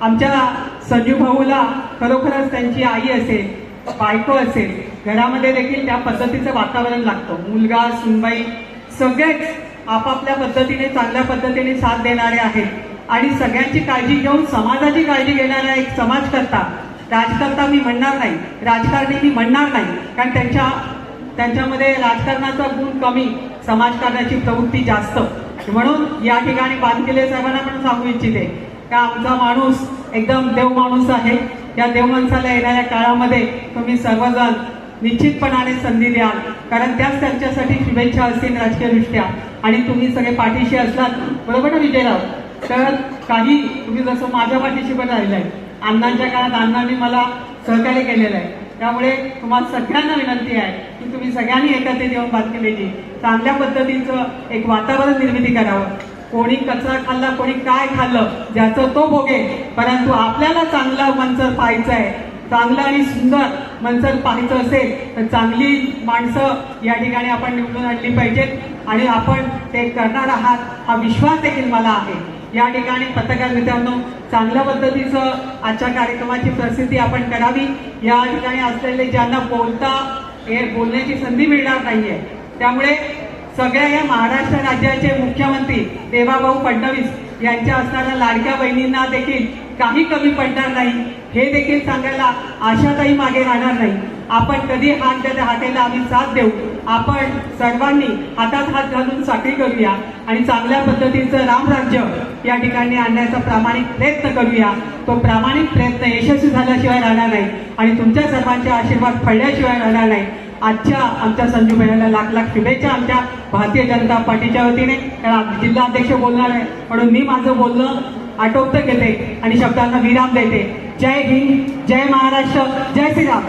आमच्या संजू भाऊला खरोखरच त्यांची आई असेल, बायको असेल, घरामध्ये देखील त्या पद्धतीचं वातावरण लागतं. मुलगा, सुनबाई सगळेच आपापल्या पद्धतीने चांगल्या पद्धतीने साथ देणारे आहेत आणि सगळ्यांची काळजी घेऊन समाजाची काळजी घेणारा एक समाजकर्ता, राजकर्ता मी म्हणणार नाही, राजकारणी मी म्हणणार नाही, कारण त्यांच्यामध्ये राजकारणाचा गुण कमी, समाजकारणाची प्रवृत्ती जास्त. म्हणून या ठिकाणी बांधकेले साहेबांना पण सांगू इच्छिते का आमचा माणूस एकदम देव माणूस आहे. या देव माणसाला येणाऱ्या काळामध्ये तुम्ही सर्वजण निश्चितपणाने संधी द्याल, कारण त्याच त्यांच्यासाठी शुभेच्छा असतील राजकीयदृष्ट्या आणि तुम्ही सगळे पाठीशी असलात, बरोबर ना विजयराव? तर काही तुम्ही जसं माझ्या पाठीशी पण राहिलं आहे, अण्णांच्या काळात अण्णांनी मला सहकार्य केलेलं आहे. त्यामुळे तुम्हाला सगळ्यांना विनंती आहे की तुम्ही सगळ्यांनी एकत्रित येऊन बांधकेलेची चांगल्या पद्धतीचं एक वातावरण निर्मिती करावं. कोणी कचरा खाल्ला, कोणी काय खाल्लं, ज्याचं तो भोगे, परंतु आपल्याला चांगला मंचर पाहायचं आहे, चांगलं आणि सुंदर मंचर पाहायचं असेल तर चांगली माणसं या ठिकाणी आपण निवडून आणली पाहिजेत आणि आपण ते करणार आहात हा विश्वास देखील मला आहे. या ठिकाणी पत्रकार मित्रांनो, चांगल्या पद्धतीचं आजच्या कार्यक्रमाची प्रसिद्धी आपण करावी. या ठिकाणी असलेले ज्यांना बोलण्याची संधी मिळणार नाहीये, त्यामुळे सगळ्या या महाराष्ट्र राज्याचे मुख्यमंत्री देवाभाऊ फडणवीस यांच्या असणाऱ्या लाडक्या बहिणींना देखील काही कमी पडणार नाही हे देखील सांगायला आशाताई मागे राहणार नाही. आपण कधी हाताला आम्ही साथ देऊ. आपण सर्वांनी हातात हात घालून साखळी करूया आणि चांगल्या पद्धतीचं रामराज्य या ठिकाणी आणण्याचा प्रामाणिक प्रयत्न करूया. तो प्रामाणिक प्रयत्न यशस्वी झाल्याशिवाय राहणार नाही आणि तुमच्या सर्वांचे आशीर्वाद फळल्याशिवाय राहणार नाही. आजच्या आमच्या संजू भैयाला लाख लाख शुभेच्छा आमच्या भारतीय जनता पार्टीच्या वतीने. जिल्हाध्यक्ष बोलणार आहे म्हणून मी माझं बोलणं आटोपत घेते आणि शब्दांना विराम देते. जय हिंद, जय महाराष्ट्र, जय श्रीराम.